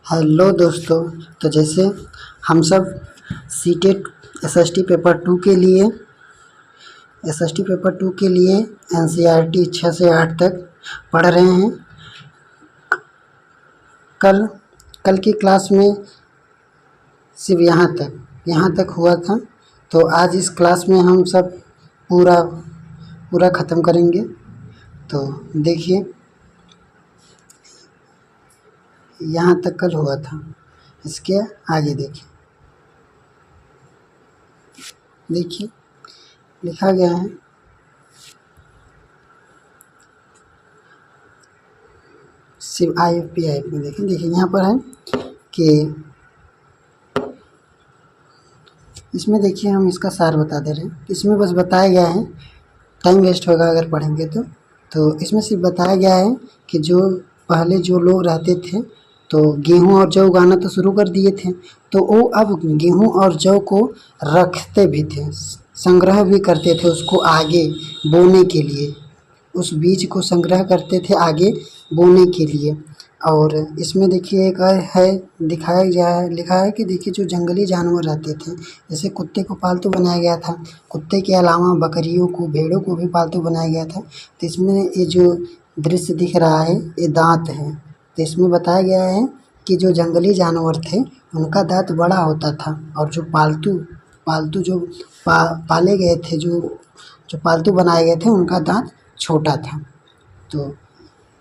Hello दोस्तों। तो जैसे हम सब सीटेट एसएसटी पेपर टू के लिए एनसीईआरटी 6 से 8 तक पढ़ रहे हैं। कल की क्लास में सिर्फ यहाँ तक हुआ था, तो आज इस क्लास में हम सब पूरा ख़त्म करेंगे। तो देखिए, यहाँ तक कल हुआ था, इसके आगे देखिए लिखा गया है सिर्फ IFPI में। देखिए यहाँ पर है कि इसमें देखिए हम इसका सार बता दे रहे हैं। इसमें बस बताया गया है, टाइम वेस्ट होगा अगर पढ़ेंगे तो इसमें सिर्फ बताया गया है कि पहले जो लोग रहते थे तो गेहूं और जौ उगाना तो शुरू कर दिए थे, तो वो अब गेहूं और जौ को रखते भी थे, संग्रह भी करते थे उसको आगे बोने के लिए। उस बीज को संग्रह करते थे आगे बोने के लिए। और इसमें देखिए एक है लिखा है कि देखिए जो जंगली जानवर रहते थे, जैसे कुत्ते को पालतू बनाया गया था, कुत्ते के अलावा बकरियों को, भेड़ों को भी पालतू बनाया गया था। तो इसमें ये जो दृश्य दिख रहा है ये दांत है। तो इसमें बताया गया है कि जो जंगली जानवर थे उनका दांत बड़ा होता था, और जो पालतू जो पाले गए थे, जो पालतू बनाए गए थे, उनका दांत छोटा था। तो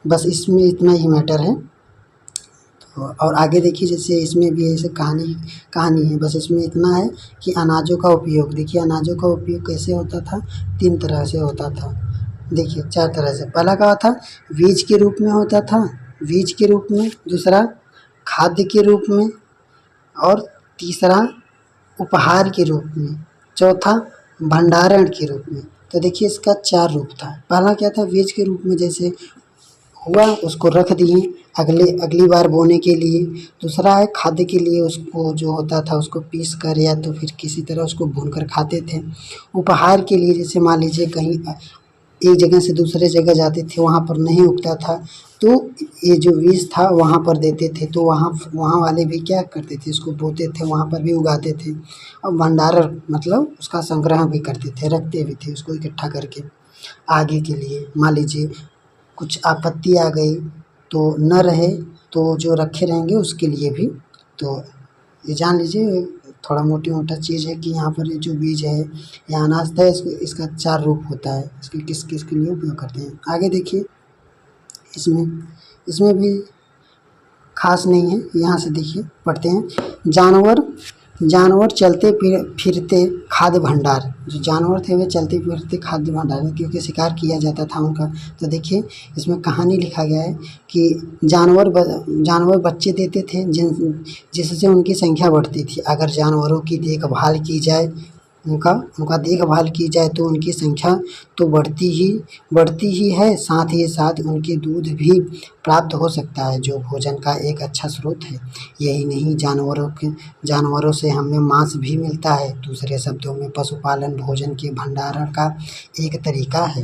बस इसमें इतना ही मैटर है। तो और आगे देखिए, जैसे इसमें भी ऐसे कहानी है। बस इसमें इतना है कि अनाजों का उपयोग, देखिए अनाजों का उपयोग कैसे होता था, 3 तरह से होता था। देखिए 4 तरह से। पहला क्या था, बीज के रूप में होता था, बीज के रूप में। दूसरा खाद्य के रूप में, और तीसरा उपहार के रूप में। चौथा भंडारण के रूप में। तो देखिए इसका 4 रूप था। पहला क्या था, बीज के रूप में, जैसे हुआ उसको रख दिए अगली बार बोने के लिए। दूसरा है खाद्य के लिए, उसको जो होता था उसको पीस कर या तो फिर किसी तरह उसको भूनकर खाते थे। उपहार के लिए, जैसे मान लीजिए कहीं एक जगह से दूसरे जगह जाते थे, वहाँ पर नहीं उगता था तो ये जो बीज था वहाँ पर देते थे, तो वहाँ वाले भी क्या करते थे, इसको बोते थे, वहाँ पर भी उगाते थे। और भंडारण मतलब उसका संग्रह भी करते थे, रखते भी थे उसको इकट्ठा करके आगे के लिए। मान लीजिए कुछ आपत्ति आ गई तो न रहे, तो जो रखे रहेंगे उसके लिए भी। तो ये जान लीजिए, थोड़ा मोटा चीज़ है कि यहाँ पर ये जो बीज है या अनाज था, इसका 4 रूप होता है। इसके किस के लिए उपयोग करते हैं। आगे देखिए, इसमें भी खास नहीं है। यहाँ से देखिए पढ़ते हैं, जानवर चलते फिरते खाद्य भंडार। जो जानवर थे वे चलते फिरते खाद्य भंडार, क्योंकि शिकार किया जाता था उनका। तो देखिए इसमें कहानी लिखा गया है कि जानवर बच्चे देते थे जिससे उनकी संख्या बढ़ती थी। अगर जानवरों की देखभाल की जाए, उनका देखभाल की जाए तो उनकी संख्या तो बढ़ती ही है, साथ ही साथ उनके दूध भी प्राप्त हो सकता है, जो भोजन का एक अच्छा स्रोत है। यही नहीं, जानवरों से हमें मांस भी मिलता है। दूसरे शब्दों में पशुपालन भोजन के भंडारण का एक तरीका है।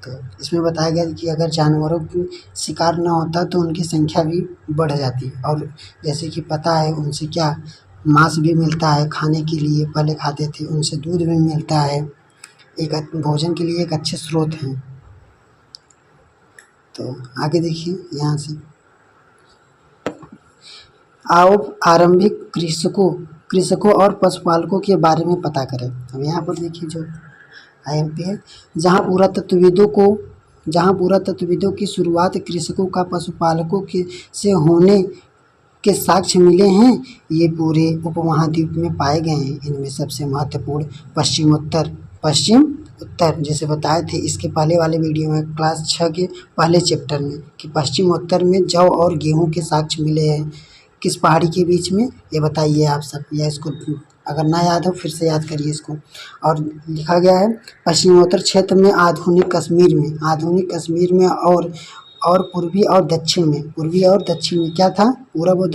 तो इसमें बताया गया कि अगर जानवरों की शिकार न होता तो उनकी संख्या भी बढ़ जाती। और जैसे कि पता है उनसे क्या मांस भी मिलता है खाने के लिए, पहले खाते थे, उनसे दूध भी मिलता है, एक भोजन के लिए एक अच्छे स्रोत हैं। तो आगे देखिए, यहाँ से आओ आरंभिक कृषकों और पशुपालकों के बारे में पता करें। अब यहाँ पर देखिए जो IMP है, जहाँ पुरातत्वविदों की शुरुआत कृषकों का पशुपालकों से होने के साक्ष्य मिले हैं, ये पूरे उपमहाद्वीप में पाए गए हैं। इनमें सबसे महत्वपूर्ण पश्चिम उत्तर जैसे बताए थे इसके पहले वाले वीडियो में, क्लास 6 के पहले चैप्टर में, कि पश्चिम उत्तर में जौ और गेहूं के साक्ष्य मिले हैं। किस पहाड़ी के बीच में, ये बताइए आप सब, या इसको अगर ना याद हो फिर से याद करिए इसको। और लिखा गया है पश्चिमोत्तर क्षेत्र में आधुनिक कश्मीर में और पूर्वी और दक्षिण में क्या था, पूर्व और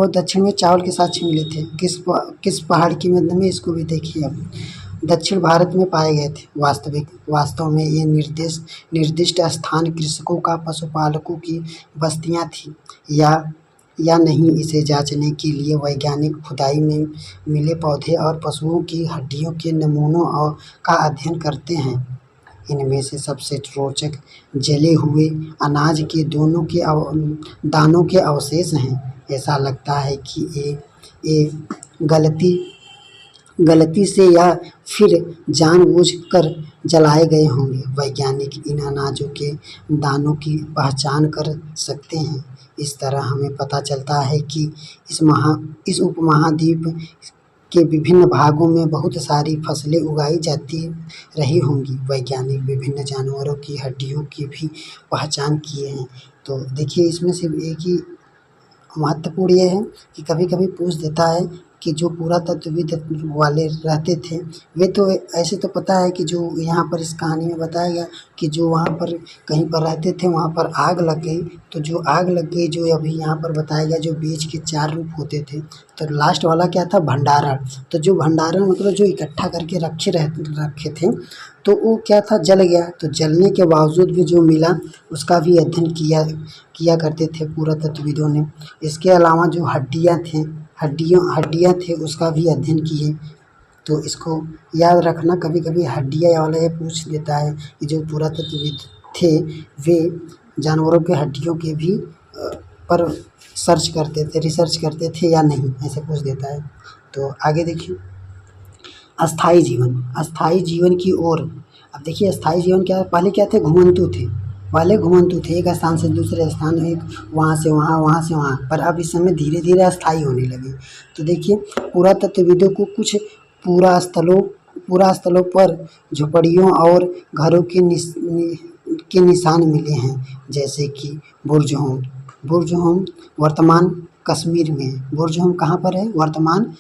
दक्षिण में चावल के साक्ष्य मिले थे। किस पहाड़ की मध्य में, इसको भी देखिए। अब दक्षिण भारत में पाए गए थे। वास्तव में ये निर्दिष्ट स्थान कृषकों का पशुपालकों की बस्तियां थी, या नहीं, इसे जांचने के लिए वैज्ञानिक खुदाई में मिले पौधे और पशुओं की हड्डियों के नमूनों का अध्ययन करते हैं। इनमें से सबसे रोचक जले हुए अनाज के दानों के अवशेष हैं। ऐसा लगता है कि ये गलती से या फिर जानबूझकर जलाए गए होंगे। वैज्ञानिक इन अनाजों के दानों की पहचान कर सकते हैं। इस तरह हमें पता चलता है कि इस उपमहाद्वीप के विभिन्न भागों में बहुत सारी फसलें उगाई जाती रही होंगी। वैज्ञानिक विभिन्न जानवरों की हड्डियों की भी पहचान किए हैं। तो देखिए, इसमें सिर्फ एक ही महत्वपूर्ण ये है कि कभी कभी पूछ देता है कि जो पुरातत्वविद वाले रहते थे वे तो ऐसे तो पता है कि जो यहाँ पर इस कहानी में बताया गया कि जो वहाँ पर कहीं पर रहते थे वहाँ पर आग लग गई, तो जो आग लग गई जो अभी यहाँ पर बताया गया जो बीज के 4 रूप होते थे, तो लास्ट वाला क्या था, भंडारण। तो जो भंडारण मतलब जो इकट्ठा करके रखे थे तो वो क्या था, जल गया। तो जलने के बावजूद भी जो मिला उसका भी अध्ययन किया करते थे पुरातत्वविदों ने। इसके अलावा जो हड्डियाँ थे उसका भी अध्ययन किए। तो इसको याद रखना, कभी कभी हड्डियाँ वाला ये पूछ देता है कि जो पुरातत्वविद थे वे जानवरों के हड्डियों के भी पर रिसर्च करते थे या नहीं, ऐसे पूछ देता है। तो आगे देखिए, अस्थाई जीवन की ओर। अब देखिए, अस्थाई जीवन क्या है, पहले क्या थे, घुमंतु थे, एक स्थान से दूसरे स्थान, एक वहाँ से वहाँ, पर अब इस समय धीरे धीरे अस्थाई होने लगे। तो देखिए, पुरातत्वविदों को कुछ पुरा स्थलों पर झोपड़ियों और घरों के निशान मिले हैं, जैसे कि बुर्ज होम वर्तमान कश्मीर में है। बुर्ज होम कहाँ पर है, वर्तमान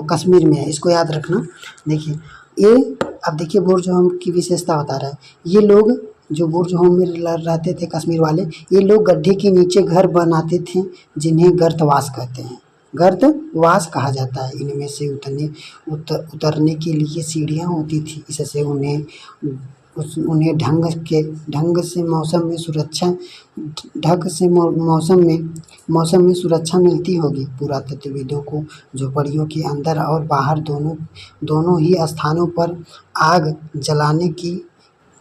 कश्मीर में है, इसको याद रखना। देखिए ये, अब देखिए बुर्ज होम की विशेषता बता रहा है। ये लोग जो बुर्ज होम में रहते थे कश्मीर वाले, ये लोग गड्ढे के नीचे घर बनाते थे जिन्हें गर्तवास कहते हैं, गर्तवास कहा जाता है। इनमें से उतरने के लिए सीढ़ियाँ होती थी, इससे उन्हें ढंग से मौसम में सुरक्षा मिलती होगी। पुरातत्वविदों को झोपड़ियों के अंदर और बाहर दोनों ही स्थानों पर आग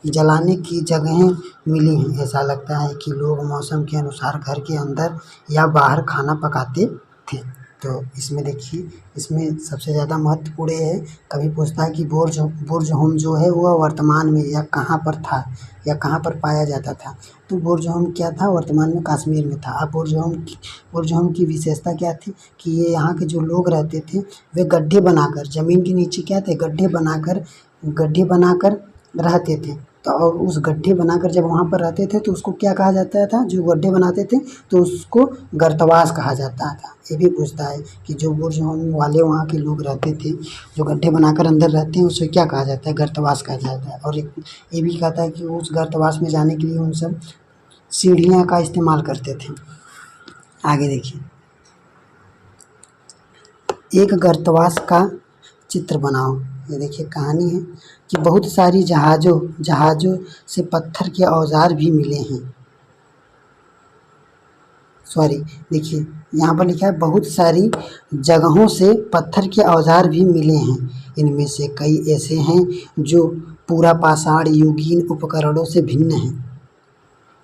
जलाने की जगहें मिली हैं। ऐसा लगता है कि लोग मौसम के अनुसार घर के अंदर या बाहर खाना पकाते थे। तो इसमें देखिए, इसमें सबसे ज़्यादा महत्वपूर्ण ये है, कभी पूछता है कि बुर्ज होम जो है वह वर्तमान में या कहाँ पर था या कहाँ पर पाया जाता था। तो बुर्ज होम क्या था, वर्तमान में कश्मीर में था। अब बुर्ज होम की विशेषता क्या थी कि ये यहाँ के जो लोग रहते थे वे गड्ढे बनाकर, ज़मीन के नीचे क्या थे, गड्ढे बनाकर रहते थे। तो और उस गड्ढे बनाकर जब वहाँ पर रहते थे तो उसको क्या कहा जाता था, जो गड्ढे बनाते थे तो उसको गर्तवास कहा जाता था। ये भी पूछता है कि जो बुर्ज होम वाले वहाँ के लोग रहते थे जो गड्ढे बनाकर अंदर रहते हैं उसे क्या कहा जाता है, गर्तवास कहा जाता है। और एक ये भी कहता है कि उस गर्तवास में जाने के लिए उन सब सीढ़ियाँ का इस्तेमाल करते थे। आगे देखिए, एक गर्तवास का चित्र बनाओ। ये देखिए कहानी है कि बहुत सारी जहाज़ों से पत्थर के औजार भी मिले हैं। देखिए यहाँ पर लिखा है बहुत सारी जगहों से पत्थर के औजार भी मिले हैं। इनमें से कई ऐसे हैं जो पूरा पाषाण युगीन उपकरणों से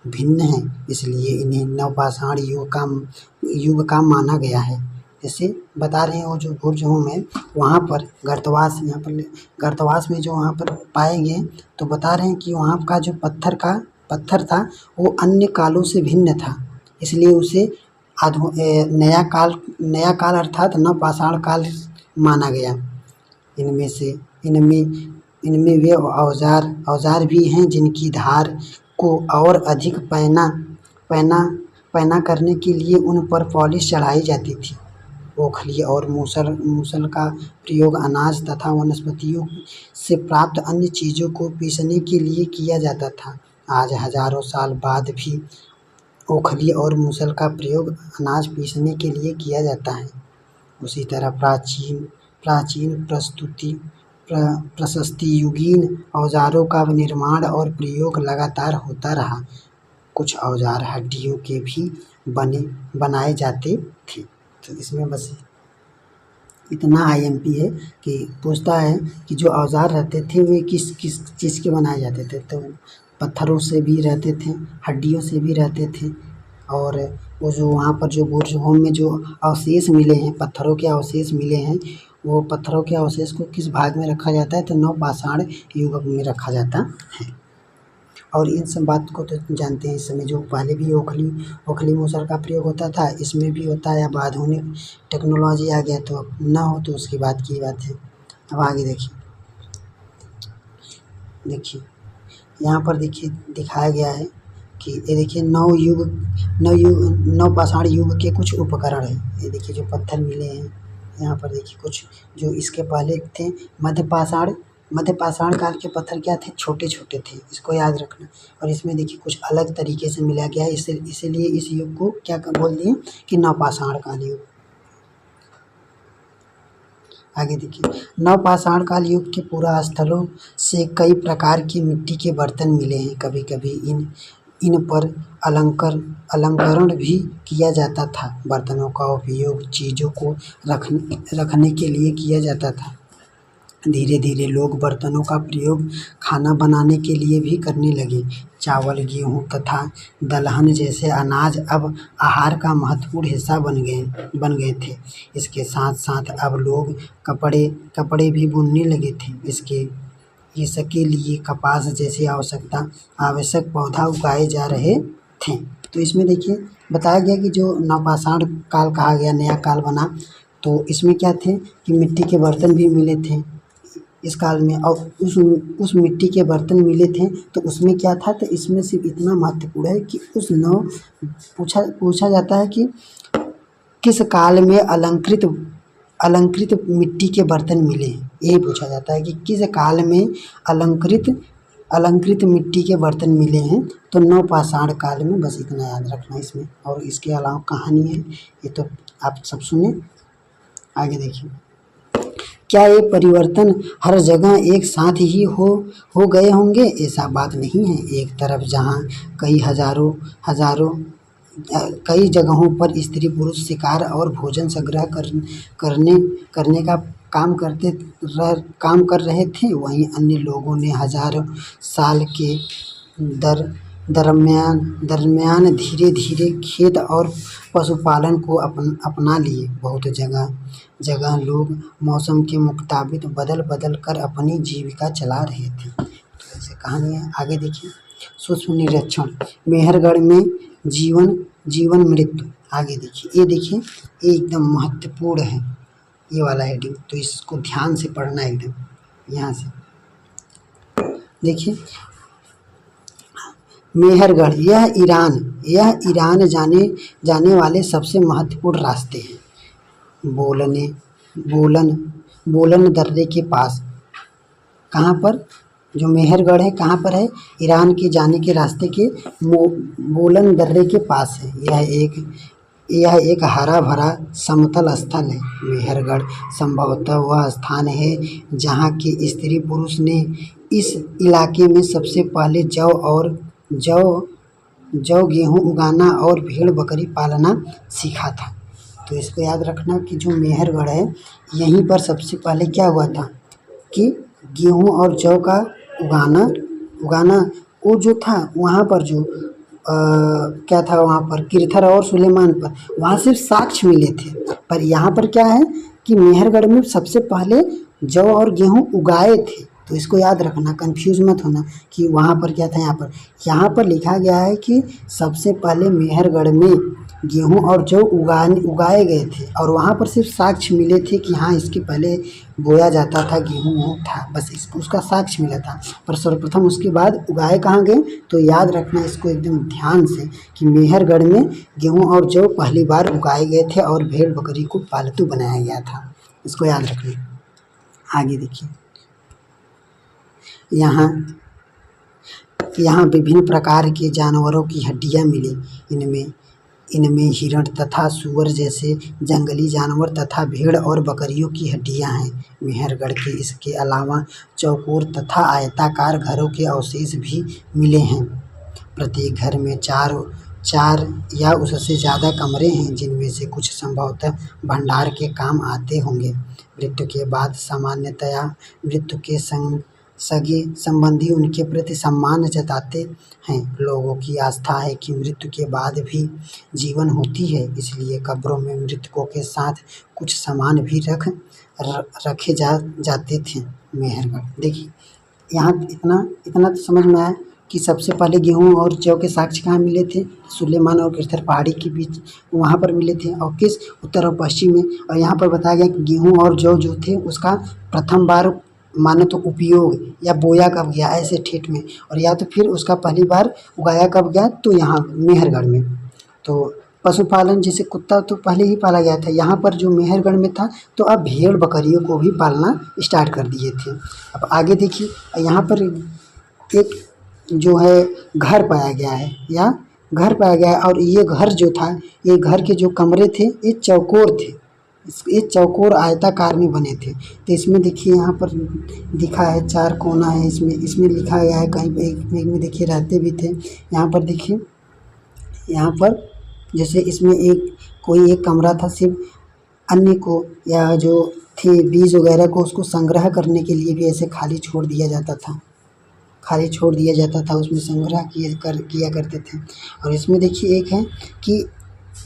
भिन्न हैं, इसलिए इन्हें नवपाषाण युग का माना गया है। जैसे बता रहे हैं वो जो बुर्ज होम है वहाँ पर गर्तवास में जो वहाँ पर पाए गए, तो बता रहे हैं कि वहाँ का जो पत्थर था वो अन्य कालों से भिन्न था, इसलिए उसे नया काल अर्थात नवपाषाण काल माना गया। इनमें वे औजार भी हैं जिनकी धार को और अधिक पैना करने के लिए उन पर पॉलिश चढ़ाई जाती थी। ओखली और मूसल का प्रयोग अनाज तथा वनस्पतियों से प्राप्त अन्य चीज़ों को पीसने के लिए किया जाता था। आज हजारों साल बाद भी ओखली और मूसल का प्रयोग अनाज पीसने के लिए किया जाता है। उसी तरह प्राचीन प्रशस्ति युगीन औजारों का निर्माण और प्रयोग लगातार होता रहा। कुछ औजार हड्डियों के भी बनाए जाते थे। तो इसमें बस इतना आईएमपी है कि पूछता है कि जो औजार रहते थे वे किस किस चीज़ के बनाए जाते थे। तो पत्थरों से भी रहते थे, हड्डियों से भी रहते थे, और वो जो वहाँ पर जो बुर्ज होम में जो अवशेष मिले हैं, पत्थरों के अवशेष मिले हैं, वो पत्थरों के अवशेष को किस भाग में रखा जाता है? तो नवपाषाण युग में रखा जाता है। और इन सब बात को तो जानते हैं, इस समय जो पहले भी ओखली मूसर का प्रयोग होता था, इसमें भी होता है। अब आधुनिक टेक्नोलॉजी आ गया तो अब ना हो तो उसकी बात की बात है। अब आगे देखिए यहाँ पर देखिए दिखाया गया है कि ये देखिए नवपाषाण युग के कुछ उपकरण हैं। ये देखिए जो पत्थर मिले हैं यहाँ पर, देखिए कुछ जो इसके पहले थे मध्यपाषाण काल के पत्थर क्या थे? छोटे छोटे थे, इसको याद रखना। और इसमें देखिए कुछ अलग तरीके से मिला गया है, इसीलिए इस युग को क्या बोल दिए कि नवपाषाण काल युग। आगे देखिए नवपाषाण काल युग के पुरा स्थलों से कई प्रकार की मिट्टी के बर्तन मिले हैं। कभी कभी इन पर अलंकरण भी किया जाता था। बर्तनों का उपयोग चीज़ों को रखने के लिए किया जाता था। धीरे धीरे लोग बर्तनों का प्रयोग खाना बनाने के लिए भी करने लगे। चावल, गेहूँ तथा दलहन जैसे अनाज अब आहार का महत्वपूर्ण हिस्सा बन गए थे। इसके साथ साथ अब लोग कपड़े भी बुनने लगे थे। इसके लिए कपास जैसे आवश्यक पौधा उगाए जा रहे थे। तो इसमें देखिए बताया गया कि जो नवपाषाण काल कहा गया, नया काल बना, तो इसमें क्या थे कि मिट्टी के बर्तन भी मिले थे इस काल में, और उस मिट्टी के बर्तन मिले थे। तो उसमें क्या था? तो इसमें सिर्फ इतना महत्वपूर्ण है कि पूछा जाता है कि किस काल में अलंकृत मिट्टी के बर्तन मिले हैं। यही पूछा जाता है कि किस काल में अलंकृत मिट्टी के बर्तन मिले हैं। तो नवपाषाण काल में, बस इतना याद रखना इसमें। और इसके अलावा कहानी है, ये तो आप सब सुने। आगे देखिए, क्या ये परिवर्तन हर जगह एक साथ ही हो गए होंगे? ऐसा बात नहीं है। एक तरफ जहाँ कई जगहों पर स्त्री पुरुष शिकार और भोजन संग्रह करने का काम कर रहे थे, वहीं अन्य लोगों ने हजारों साल के दरमियान धीरे धीरे खेत और पशुपालन को अपना लिए। बहुत जगह लोग मौसम के मुताबिक बदल कर अपनी जीविका चला रहे थे। तो ऐसे कहानी है। आगे देखिए, सूक्ष्म निरीक्षण, मेहरगढ़ में जीवन मृत्यु। आगे देखिए, ये एकदम महत्वपूर्ण है, ये वाला हेडिंग, तो इसको ध्यान से पढ़ना एकदम। यहाँ से देखिए, मेहरगढ़, यह ईरान जाने वाले सबसे महत्वपूर्ण रास्ते हैं। बोलन दर्रे के पास। कहाँ पर? जो मेहरगढ़ है कहाँ पर है? ईरान के जाने के रास्ते के बोलन दर्रे के पास है। यह एक हरा भरा समतल स्थल है। मेहरगढ़ संभवतः वह स्थान है जहाँ के स्त्री पुरुष ने इस इलाके में सबसे पहले जौ गेहूँ उगाना और भेड़ बकरी पालना सीखा था। तो इसको याद रखना कि जो मेहरगढ़ है, यहीं पर सबसे पहले क्या हुआ था कि गेहूँ और जौ का उगाना वो जो था वहाँ पर जो क्या था, वहाँ पर किरथर और सुलेमान पर वहाँ सिर्फ साक्ष्य मिले थे। पर यहाँ पर क्या है कि मेहरगढ़ में सबसे पहले जौ और गेहूँ उगाए थे। तो इसको याद रखना, कंफ्यूज मत होना कि वहाँ पर क्या था। यहाँ पर लिखा गया है कि सबसे पहले मेहरगढ़ में गेहूँ और जौ उगाए गए थे, और वहाँ पर सिर्फ साक्ष्य मिले थे कि हाँ इसके पहले बोया जाता था, गेहूँ था, बस उसका साक्ष्य मिला था। पर सर्वप्रथम उसके बाद उगाए कहाँ गए? तो याद रखना इसको एकदम ध्यान से कि मेहरगढ़ में गेहूँ और जौ पहली बार उगाए गए थे और भेड़ बकरी को पालतू बनाया गया था। इसको याद रखना। आगे देखिए, यहाँ विभिन्न प्रकार के जानवरों की हड्डियाँ मिली। इनमें हिरण तथा सूअर जैसे जंगली जानवर तथा भेड़ और बकरियों की हड्डियाँ हैं। मेहरगढ़ के इसके अलावा चौकोर तथा आयताकार घरों के अवशेष भी मिले हैं। प्रत्येक घर में चार चार या उससे ज़्यादा कमरे हैं, जिनमें से कुछ संभवतः भंडार के काम आते होंगे। मृत्यु के बाद सामान्यतया मृत्यु के सगे संबंधी उनके प्रति सम्मान जताते हैं। लोगों की आस्था है कि मृत्यु के बाद भी जीवन होती है, इसलिए कब्रों में मृतकों के साथ कुछ सामान भी रखे जाते थे। मेहरगढ़ देखिए, यहाँ इतना इतना तो समझ में आया कि सबसे पहले गेहूँ और जौ के साक्ष्य कहाँ मिले थे? सुलेमान और गिरधर पहाड़ी के बीच, वहाँ पर मिले थे। और किस उत्तर और पश्चिम में? और यहाँ पर बताया गया कि गेहूँ और जौ जो थे उसका प्रथम बार माने तो उपयोग या बोया कब गया, ऐसे ठेठ में, और या तो फिर उसका पहली बार उगाया कब गया, तो यहाँ मेहरगढ़ में। तो पशुपालन, जैसे कुत्ता तो पहले ही पाला गया था, यहाँ पर जो मेहरगढ़ में था तो अब भेड़ बकरियों को भी पालना स्टार्ट कर दिए थे। अब आगे देखिए, यहाँ पर एक जो है घर पाया गया है, या घर पाया गया है, और ये घर जो था, ये घर के जो कमरे थे ये चौकोर थे, ये चौकोर आयताकार में बने थे। तो इसमें देखिए यहाँ पर दिखा है 4 कोना है, इसमें लिखा गया है, कहीं पे एक में देखिए रहते भी थे। यहाँ पर देखिए, यहाँ पर जैसे इसमें कोई एक कमरा था सिर्फ अन्य को या जो थे बीज वगैरह को उसको संग्रह करने के लिए भी ऐसे खाली छोड़ दिया जाता था, उसमें संग्रह किया करते थे। और इसमें देखिए एक है कि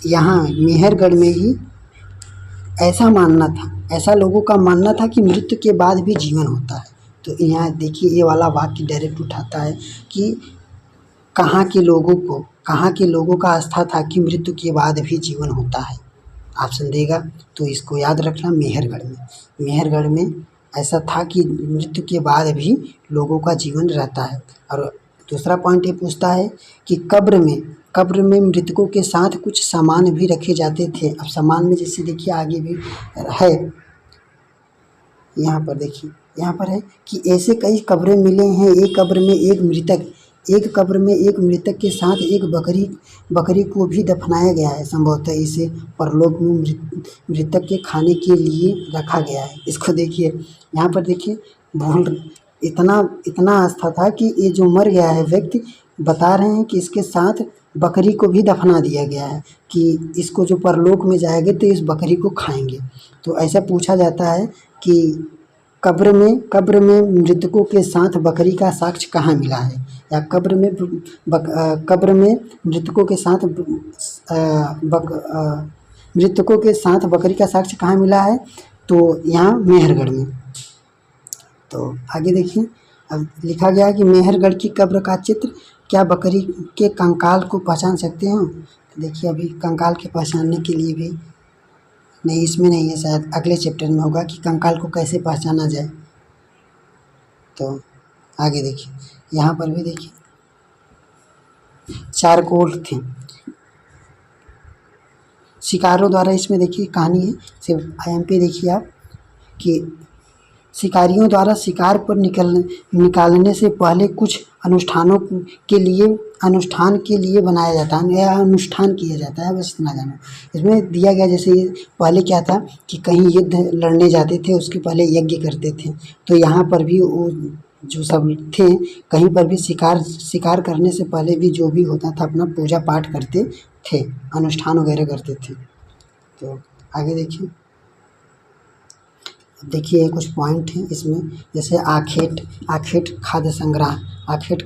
यहाँ मेहरगढ़ में ही ऐसा मानना था, ऐसा लोगों का मानना था कि मृत्यु के बाद भी जीवन होता है। तो यहाँ देखिए ये वाला वाक्य डायरेक्ट उठाता है कि कहाँ के लोगों का आस्था था कि मृत्यु के बाद भी जीवन होता है। ऑप्शन देगा तो इसको याद रखना, मेहरगढ़ में ऐसा था कि मृत्यु के बाद भी लोगों का जीवन रहता है। और दूसरा पॉइंट ये पूछता है कि कब्र में मृतकों के साथ कुछ सामान भी रखे जाते थे। अब सामान में जैसे देखिए आगे भी है, यहाँ पर देखिए, यहाँ पर है कि ऐसे कई कब्रें मिले हैं। एक कब्र में एक मृतक के साथ एक बकरी को भी दफनाया गया है। संभवतः इसे परलोक में मृतक के खाने के लिए रखा गया है। इसको देखिए, यहाँ पर देखिए, इतना आस्था था कि ये जो मर गया है व्यक्ति, बता रहे हैं कि इसके साथ बकरी को भी दफना दिया गया है कि इसको जो परलोक में जाएंगे तो इस बकरी को खाएंगे। तो ऐसा पूछा जाता है कि कब्र में मृतकों के साथ बकरी का साक्ष्य कहाँ मिला है, या कब्र में मृतकों के साथ बकरी का साक्ष्य कहाँ मिला है, तो यहाँ मेहरगढ़ में। तो आगे देखिए, अब लिखा गया है कि मेहरगढ़ की कब्र का चित्र, क्या बकरी के कंकाल को पहचान सकते हो? तो देखिए, अभी कंकाल के पहचानने के लिए भी नहीं, इसमें नहीं है, शायद अगले चैप्टर में होगा कि कंकाल को कैसे पहचाना जाए। तो आगे देखिए, यहाँ पर भी देखिए 4 कोल थे शिकारों द्वारा। इसमें देखिए कहानी है, सिर्फ IMP देखिए आप कि शिकारियों द्वारा शिकार पर निकालने से पहले कुछ अनुष्ठान के लिए बनाया जाता है या अनुष्ठान किया जाता है, बस इतना जानो। इसमें दिया गया, जैसे पहले क्या था कि कहीं युद्ध लड़ने जाते थे उसके पहले यज्ञ करते थे। तो यहाँ पर भी वो जो सब थे, कहीं पर भी शिकार करने से पहले भी जो भी होता था अपना पूजा पाठ करते थे, अनुष्ठान वगैरह करते थे। तो आगे देखिए कुछ पॉइंट हैं इसमें, जैसे आखेट खाद्य संग्रह। आखेट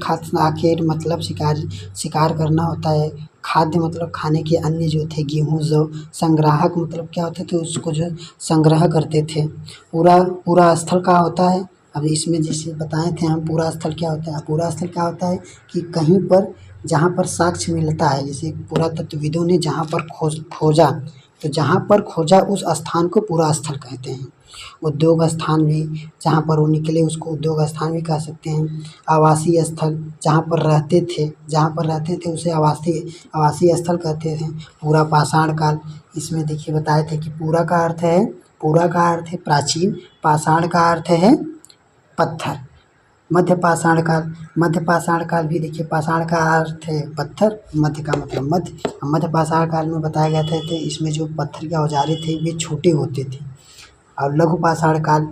मतलब शिकार करना होता है, खाद्य मतलब खाने के अन्य जो थे गेहूँ जौ, संग्राहक मतलब क्या होते थे, उसको जो संग्रह करते थे। पूरा स्थल का होता है, अब इसमें जैसे बताए थे हम, पूरा स्थल क्या होता है? पूरा स्थल क्या होता है कि कहीं पर जहाँ पर साक्ष्य मिलता है, जैसे पुरातत्वविदों ने जहाँ पर खोजा, तो जहाँ पर खोजा उस स्थान को पूरा स्थल कहते हैं। उद्योग स्थान भी, जहाँ पर वो निकले उसको उद्योग स्थान भी कह सकते हैं। आवासीय स्थल, जहाँ पर रहते थे उसे आवासीय स्थल कहते हैं। पूरा पाषाण काल, इसमें देखिए बताए थे कि पूरा का अर्थ है प्राचीन, पाषाण का अर्थ है पत्थर। मध्य पाषाण काल भी देखिए, पाषाण का अर्थ है पत्थर, मध्य का मतलब मध्य पाषाण काल में बताया गया था तो इसमें जो पत्थर के औजारे थे वे छोटे होते थे। और लघु पाषाण काल,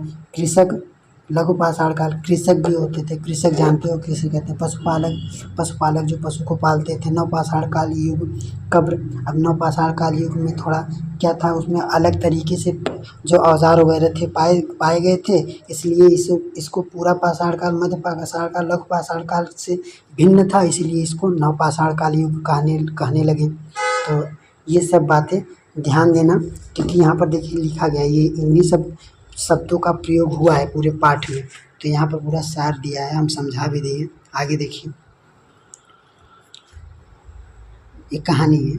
लघु पाषाण काल कृषक भी होते थे, कृषक जानते हो कृषि कहते हैं। पशुपालक, पशुपालक जो पशु को पालते थे। नवपाषाण काल युग कब्र। अब नवपाषाण काल युग में थोड़ा क्या था, उसमें अलग तरीके से जो औजार वगैरह थे पाए गए थे, इसलिए इसको पूरा पाषाण काल, मध्य पाषाण काल, लघु पाषाण काल से भिन्न था, इसीलिए इसको नवपाषाण काल युग कहने लगे। तो ये सब बातें ध्यान देना, क्योंकि यहाँ पर देखिए लिखा गया है, ये इन्हीं सब शब्दों का प्रयोग हुआ है पूरे पाठ में। तो यहाँ पर पूरा सार दिया है, हम समझा भी दिए। आगे देखिए, ये कहानी है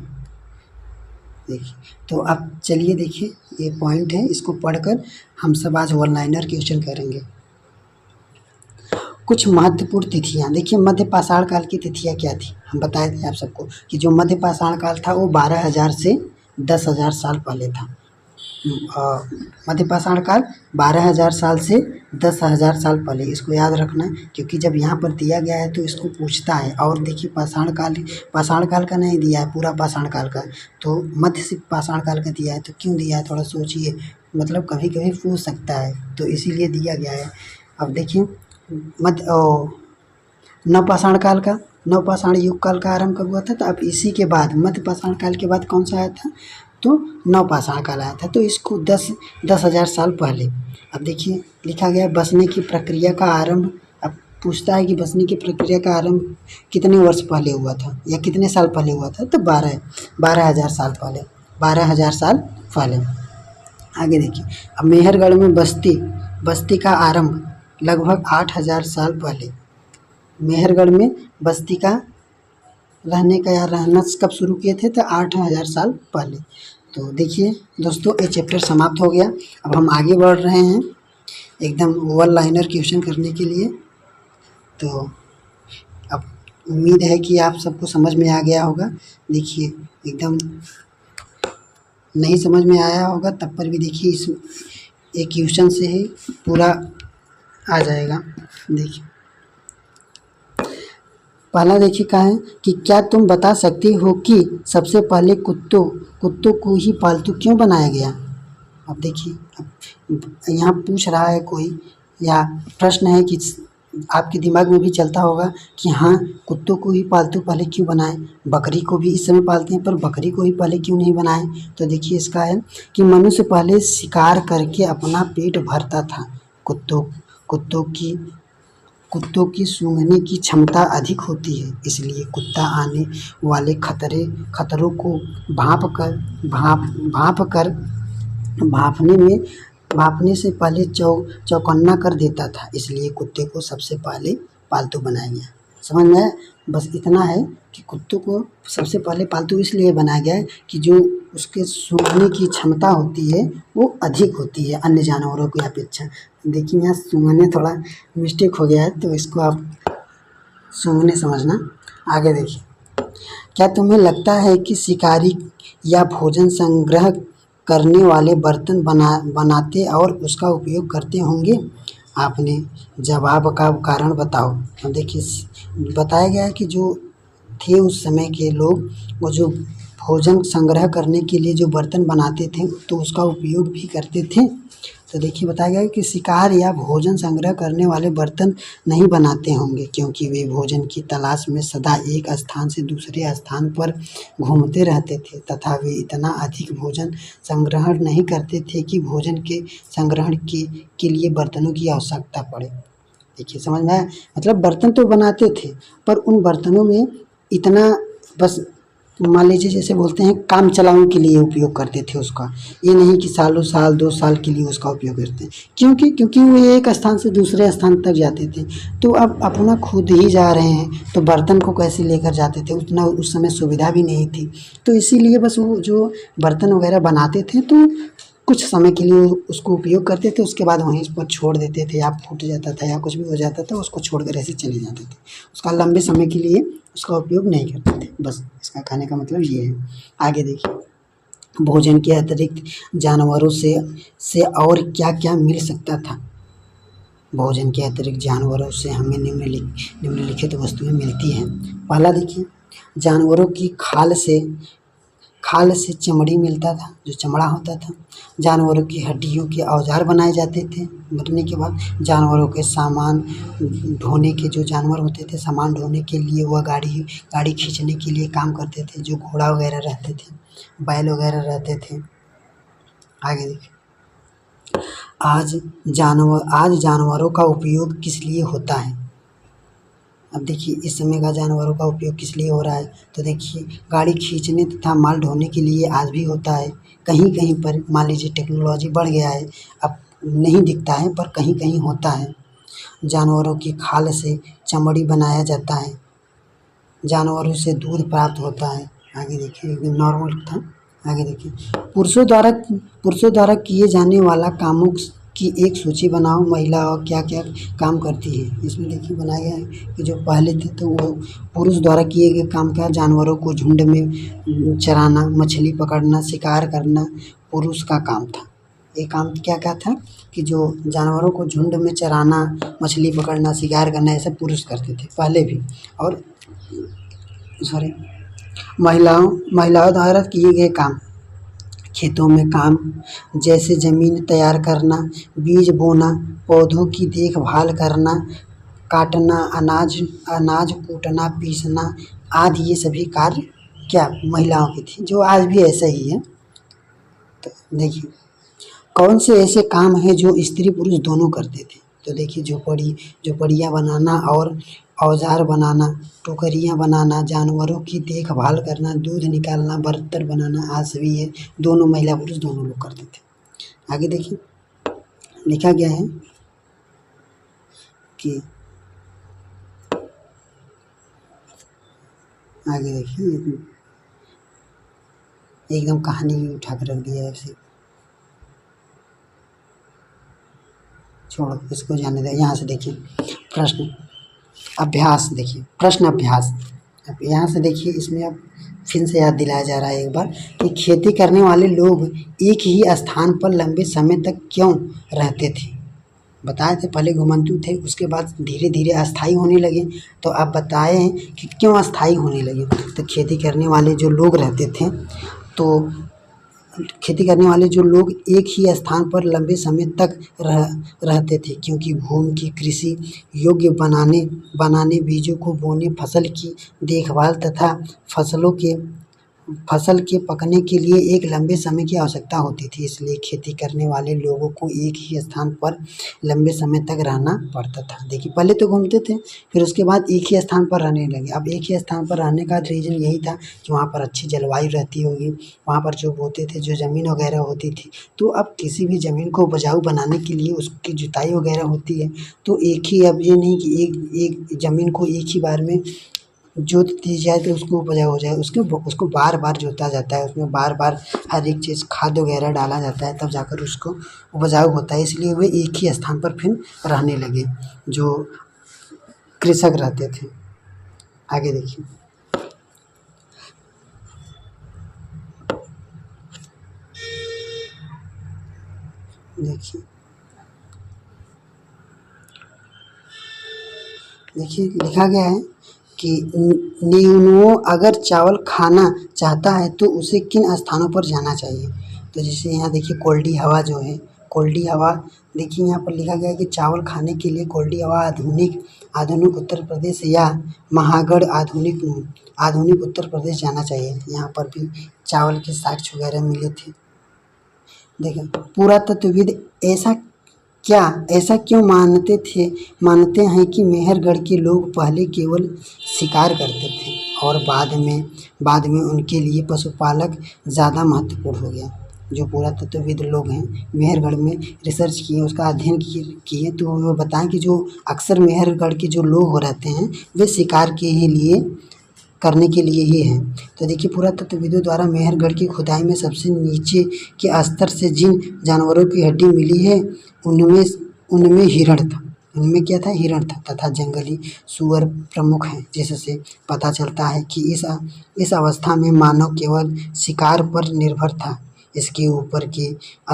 देखिए। तो अब चलिए देखिए, ये पॉइंट है, इसको पढ़कर हम सब आज वन लाइनर क्वेश्चन करेंगे। कुछ महत्वपूर्ण तिथियां देखिए। मध्य पाषाण काल की तिथियां क्या थी, हम बताए थे आप सबको कि जो मध्य पाषाण काल था वो 12,000 से 10,000 साल पहले था। मध्य पाषाण काल 12,000 साल से 10,000 साल पहले, इसको याद रखना, क्योंकि जब यहाँ पर दिया गया है तो इसको पूछता है। और देखिए पाषाण काल का नहीं दिया है, पूरा पाषाण काल का, तो मध्य से पाषाण काल का दिया है। तो क्यों दिया है, थोड़ा सोचिए, मतलब कभी कभी पूछ सकता है, तो इसीलिए दिया गया है। अब देखिए नवपाषाण काल का, नवपाषाण युग काल का आरंभ कब हुआ था, तो अब इसी के बाद मध्य पाषाण काल के बाद कौन सा आया था, तो नवपाषाण काल आया था। तो इसको 10,000 साल पहले। अब देखिए लिखा गया बसने की प्रक्रिया का आरंभ। अब पूछता है कि बसने की प्रक्रिया का आरंभ कितने वर्ष पहले हुआ था या कितने साल पहले हुआ था, तो 12,000 साल पहले, 12,000 साल पहले। आगे देखिए, अब मेहरगढ़ में बस्ती का आरंभ लगभग 8,000 साल पहले। मेहरगढ़ में बस्ती का रहना कब शुरू किए थे, तो 8,000 साल पहले। तो देखिए दोस्तों, ये चैप्टर समाप्त हो गया। अब हम आगे बढ़ रहे हैं एकदम वन लाइनर क्वेश्चन करने के लिए। तो अब उम्मीद है कि आप सबको समझ में आ गया होगा। देखिए एकदम नहीं समझ में आया होगा तब पर भी देखिए, इस एक क्वेश्चन से ही पूरा आ जाएगा। देखिए पहला देखिए क्या है कि क्या तुम बता सकते हो कि सबसे पहले कुत्तों को ही पालतू क्यों बनाया गया। अब देखिए, अब यहाँ पूछ रहा है कोई, या प्रश्न है कि आपके दिमाग में भी चलता होगा कि हाँ, कुत्तों को ही पालतू पहले क्यों बनाए, बकरी को भी इस समय पालते हैं पर बकरी को ही पहले क्यों नहीं बनाए। तो देखिए इसका है कि मनुष्य पहले शिकार करके अपना पेट भरता था। कुत्तों की सूंघने की क्षमता अधिक होती है, इसलिए कुत्ता आने वाले खतरों को भांपने से पहले चौकन्ना कर देता था, इसलिए कुत्ते को सबसे पहले पालतू बनाया गया। समझ में आया? बस इतना है कि कुत्तों को सबसे पहले पालतू इसलिए बनाया गया है कि जो उसके सूंघने की क्षमता होती है वो अधिक होती है अन्य जानवरों की अपेक्षा। देखिए यहाँ सूंघने थोड़ा मिस्टेक हो गया है, तो इसको आप सूंघने समझना। आगे देखिए, क्या तुम्हें लगता है कि शिकारी या भोजन संग्रह करने वाले बर्तन बनाते और उसका उपयोग करते होंगे? आपने जवाब का कारण बताओ। तो देखिए बताया गया है कि जो थे उस समय के लोग, वो जो भोजन संग्रह करने के लिए जो बर्तन बनाते थे तो उसका उपयोग भी करते थे। तो देखिए बताया गया है कि शिकार या भोजन संग्रह करने वाले बर्तन नहीं बनाते होंगे, क्योंकि वे भोजन की तलाश में सदा एक स्थान से दूसरे स्थान पर घूमते रहते थे तथा वे इतना अधिक भोजन संग्रहण नहीं करते थे कि भोजन के संग्रहण के लिए बर्तनों की आवश्यकता पड़े। देखिए समझ में आया? मतलब बर्तन तो बनाते थे पर उन बर्तनों में इतना, बस मान लीजिए जैसे बोलते हैं काम चलाने के लिए उपयोग करते थे उसका, ये नहीं कि सालों साल 2 साल के लिए उसका उपयोग करते हैं। क्योंकि वो एक स्थान से दूसरे स्थान तक जाते थे, तो अब अपना खुद ही जा रहे हैं तो बर्तन को कैसे लेकर जाते थे, उतना उस समय सुविधा भी नहीं थी। तो इसीलिए बस वो जो बर्तन वगैरह बनाते थे तो कुछ समय के लिए उसको उपयोग करते थे, उसके बाद वहीं पर छोड़ देते थे, या फूट जाता था या कुछ भी हो जाता था, उसको छोड़कर ऐसे चले जाते थे। उसका लंबे समय के लिए उसका उपयोग नहीं करते थे। बस इसका कहने का मतलब ये है। आगे देखिए, भोजन के अतिरिक्त जानवरों से और क्या क्या मिल सकता था। भोजन के अतिरिक्त जानवरों से हमें निम्नलिखित वस्तुएं मिलती हैं। पहला देखिए, जानवरों की खाल से चमड़ी मिलता था, जो चमड़ा होता था। जानवरों की हड्डियों के औजार बनाए जाते थे। मरने के बाद जानवरों के सामान ढोने के, जो जानवर होते थे सामान ढोने के लिए वह गाड़ी खींचने के लिए काम करते थे। जो घोड़ा वगैरह रहते थे, बैल वगैरह रहते थे। आगे देखिए, आज जानवरों का उपयोग किस लिए होता है। अब देखिए इस समय का जानवरों का उपयोग किस लिए हो रहा है, तो देखिए गाड़ी खींचने तथा माल ढोने के लिए आज भी होता है। कहीं कहीं पर मान लीजिए टेक्नोलॉजी बढ़ गया है, अब नहीं दिखता है पर कहीं कहीं होता है। जानवरों की खाल से चमड़ी बनाया जाता है। जानवरों से दूध प्राप्त होता है। आगे देखिए, एकदम नॉर्मल था। आगे देखिए, पुरुषों द्वारा किए जाने वाला कामों की एक सूची बनाओ। महिला और क्या क्या काम करती है। इसमें देखिए बनाया गया है कि जो पहले थे तो वो पुरुष द्वारा किए गए काम क्या, जानवरों को झुंड में चराना, मछली पकड़ना, शिकार करना पुरुष का काम था। ये काम क्या क्या था कि जो जानवरों को झुंड में चराना, मछली पकड़ना, शिकार करना, ये सब पुरुष करते थे पहले भी। और सॉरी, महिलाओं द्वारा किए गए काम, खेतों में काम जैसे ज़मीन तैयार करना, बीज बोना, पौधों की देखभाल करना, काटना, अनाज कूटना, पीसना आदि, ये सभी कार्य क्या महिलाओं की थी, जो आज भी ऐसा ही है। तो देखिए कौन से ऐसे काम हैं जो स्त्री पुरुष दोनों करते थे। तो देखिए झोपड़ियाँ बनाना और औजार बनाना, टोकरियाँ बनाना, जानवरों की देखभाल करना, दूध निकालना, बर्तन बनाना आज सभी है, दोनों महिला पुरुष दोनों लोग करते थे। आगे देखिए लिखा गया है कि आगे देखिए एकदम कहानी उठा कर रख दिया है ऐसे, छोड़ो इसको जाने दो। यहाँ से देखिए प्रश्न अभ्यास, देखिए प्रश्न अभ्यास। अब यहाँ से देखिए इसमें अब फिर से याद दिलाया जा रहा है एक बार कि खेती करने वाले लोग एक ही स्थान पर लंबे समय तक क्यों रहते थे। बताए थे पहले घुमंतु थे, उसके बाद धीरे धीरे अस्थाई होने लगे। तो आप बताए हैं कि क्यों अस्थाई होने लगे। तो खेती करने वाले जो लोग रहते थे, तो खेती करने वाले जो लोग एक ही स्थान पर लंबे समय तक रहते थे, क्योंकि भूमि की कृषि योग्य बनाने, बीजों को बोने, फसल की देखभाल तथा फसल के पकने के लिए एक लंबे समय की आवश्यकता होती थी। इसलिए खेती करने वाले लोगों को एक ही स्थान पर लंबे समय तक रहना पड़ता था। देखिए पहले तो घूमते थे, फिर उसके बाद एक ही स्थान पर रहने लगे। अब एक ही स्थान पर रहने का रीज़न यही था कि वहाँ पर अच्छी जलवायु रहती होगी, वहाँ पर जो बोते थे, जो ज़मीन वगैरह होती थी। तो अब किसी भी ज़मीन को उपजाऊ बनाने के लिए उसकी जुताई वगैरह होती है। तो एक ही, अब ये नहीं कि एक ज़मीन को एक ही बार में जोत दी जाए तो उसको उपजाऊ हो जाए, उसको बार बार जोता जाता है, उसमें बार बार हर एक चीज़ खाद वगैरह डाला जाता है, तब जाकर उसको उपजाऊ होता है। इसलिए वे एक ही स्थान पर फिर रहने लगे जो कृषक रहते थे। आगे देखिए, देखिए लिखा गया है कि न्यूनों अगर चावल खाना चाहता है तो उसे किन स्थानों पर जाना चाहिए। तो जैसे यहाँ देखिए कोल्डी हवा जो है, कोल्डी हवा देखिए यहाँ पर लिखा गया है कि चावल खाने के लिए कोल्डी हवा आधुनिक उत्तर प्रदेश या महागढ़ आधुनिक उत्तर प्रदेश जाना चाहिए। यहाँ पर भी चावल के साक्ष्य वगैरह मिले थे। देखिए पुरातत्वविद ऐसा क्यों मानते हैं कि मेहरगढ़ के लोग पहले केवल शिकार करते थे और बाद में उनके लिए पशुपालक ज़्यादा महत्वपूर्ण हो गया। जो पुरातत्वविद लोग हैं, मेहरगढ़ में रिसर्च किए, उसका अध्ययन किए, तो वो बताएं कि जो अक्सर मेहरगढ़ के जो लोग रहते हैं वे शिकार के ही लिए करने के लिए ही है। तो देखिए पुरातत्वविदों द्वारा मेहरगढ़ की खुदाई में सबसे नीचे के स्तर से जिन जानवरों की हड्डी मिली है उनमें हिरण था। उनमें क्या था? हिरण था तथा जंगली सूअर प्रमुख हैं, जिससे पता चलता है कि इस अवस्था में मानव केवल शिकार पर निर्भर था। इसके ऊपर के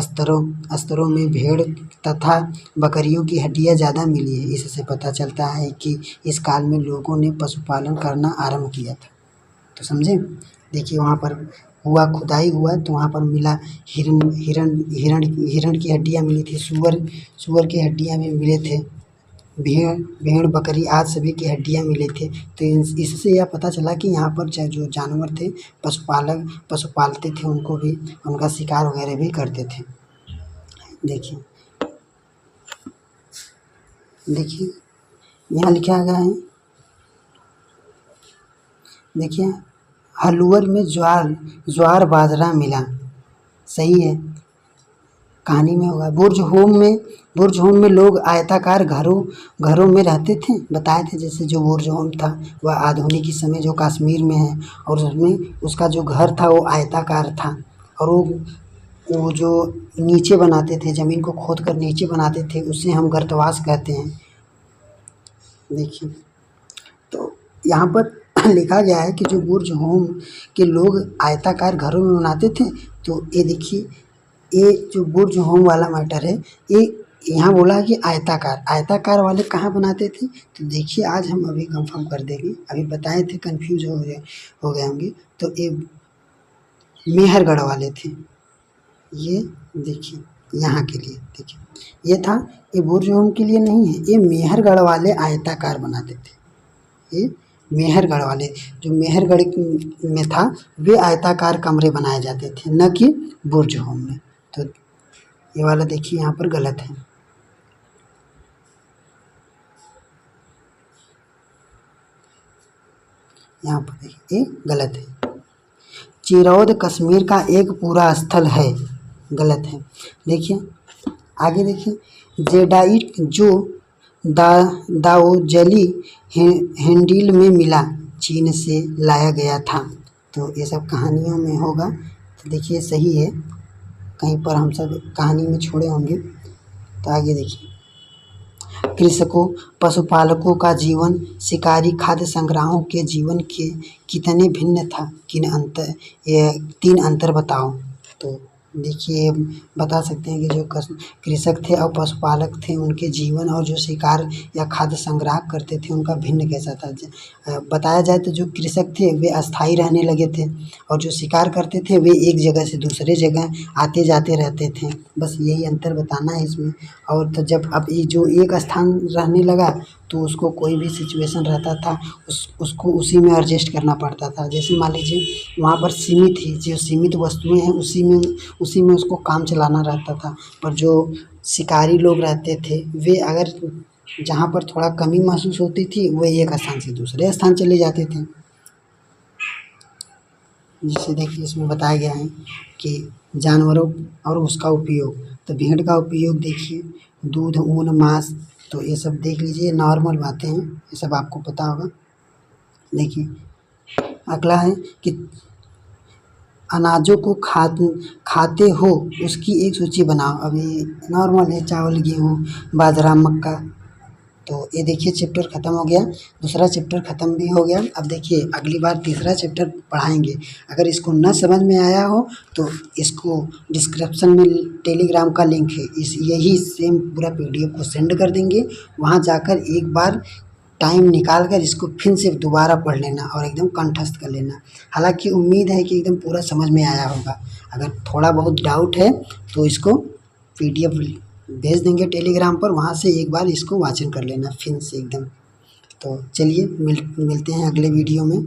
स्तरों में भेड़ तथा बकरियों की हड्डियाँ ज़्यादा मिली है। इससे पता चलता है कि इस काल में लोगों ने पशुपालन करना आरंभ किया था। तो समझे? देखिए वहाँ पर हुआ, खुदाई हुआ तो वहाँ पर मिला हिरन हिरन हिरण हिरण की हड्डियाँ मिली थी, सुअर की हड्डियाँ भी मिले थे, भेड़ बकरी आज सभी की हड्डियाँ मिले थे। तो इससे यह पता चला कि यहाँ पर जो जानवर थे, पशु पालते थे, उनको भी उनका शिकार वगैरह भी करते थे। देखिए यहाँ लिखा गया है, देखिए हलूअर में ज्वार बाजरा मिला, सही है, कहानी में होगा। बुर्ज होम में लोग आयताकार घरों में रहते थे, बताए थे। जैसे जो बुर्ज होम था वह आधुनिक समय जो कश्मीर में है, और उसमें उसका जो घर था वो आयताकार था, और वो जो नीचे बनाते थे, ज़मीन को खोद कर नीचे बनाते थे, उसे हम गर्तवास कहते हैं। देखिए तो यहाँ पर लिखा गया है कि जो बुर्ज होम के लोग आयताकार घरों में बनाते थे। तो ये देखिए, ये जो बुर्ज होम वाला मैटर है, ये यहाँ बोला कि आयताकार वाले कहाँ बनाते थे। तो देखिए आज हम अभी कंफर्म कर देंगे, अभी बताए थे, कंफ्यूज हो गए होंगे। तो ये मेहरगढ़ वाले थे, ये देखिए यहाँ के लिए, देखिए ये था, ये बुर्ज होम के लिए नहीं है, ये मेहरगढ़ वाले आयताकार बनाते थे। ये मेहरगढ़ वाले, जो मेहरगढ़ में था, वे आयताकार कमरे बनाए जाते थे, न कि बुर्ज होम में। तो ये वाला देखिए यहाँ पर गलत है। यहाँ पर देखिए ये गलत है। चिरौद कश्मीर का एक पूरा स्थल है, गलत है। देखिए आगे देखिए, जेडाइट जो दाओजली हिंडील में मिला, चीन से लाया गया था। तो ये सब कहानियों में होगा। तो देखिए सही है, कहीं पर हम सब कहानी में छोड़े होंगे। तो आगे देखिए, कृषकों पशुपालकों का जीवन शिकारी खाद्य संग्राहकों के जीवन के कितने भिन्न था, ये 3 अंतर बताओ। तो देखिए बता सकते हैं कि जो कृषक थे और पशुपालक थे, उनके जीवन और जो शिकार या खाद्य संग्रह करते थे उनका भिन्न कैसा था। बताया जाए तो जो कृषक थे वे अस्थायी रहने लगे थे, और जो शिकार करते थे वे एक जगह से दूसरे जगह आते जाते रहते थे। बस यही अंतर बताना है इसमें। और तो जब अब ये जो एक स्थान रहने लगा तो उसको कोई भी सिचुएशन रहता था, उसको उसी में एडजस्ट करना पड़ता था। जैसे मान लीजिए वहाँ पर सीमित वस्तुएं हैं, उसी में उसको काम चलाना रहता था। पर जो शिकारी लोग रहते थे, वे अगर जहाँ पर थोड़ा कमी महसूस होती थी, वो एक स्थान से दूसरे स्थान चले जाते थे। जिससे देखिए इसमें बताया गया है कि जानवरों और उसका उपयोग। तो भेड़ का उपयोग देखिए, दूध, ऊन, मांस, तो ये सब देख लीजिए, नॉर्मल बातें हैं, ये सब आपको पता होगा। देखिए अगला है कि अनाजों को खाते हो उसकी एक सूची बनाओ। अभी नॉर्मल है, चावल, गेहूँ, बाजरा, मक्का। तो ये देखिए चैप्टर ख़त्म हो गया, दूसरा चैप्टर ख़त्म भी हो गया। अब देखिए अगली बार तीसरा चैप्टर पढ़ाएंगे। अगर इसको न समझ में आया हो तो इसको डिस्क्रिप्शन में टेलीग्राम का लिंक है, यही सेम पूरा PDF को सेंड कर देंगे। वहाँ जाकर एक बार टाइम निकाल कर इसको फिर से दोबारा पढ़ लेना और एकदम कंठस्थ कर लेना। हालांकि उम्मीद है कि एकदम पूरा समझ में आया होगा। अगर थोड़ा बहुत डाउट है तो इसको PDF भेज देंगे टेलीग्राम पर, वहाँ से एक बार इसको वाचन कर लेना फिर से एकदम। तो चलिए मिलते हैं अगले वीडियो में।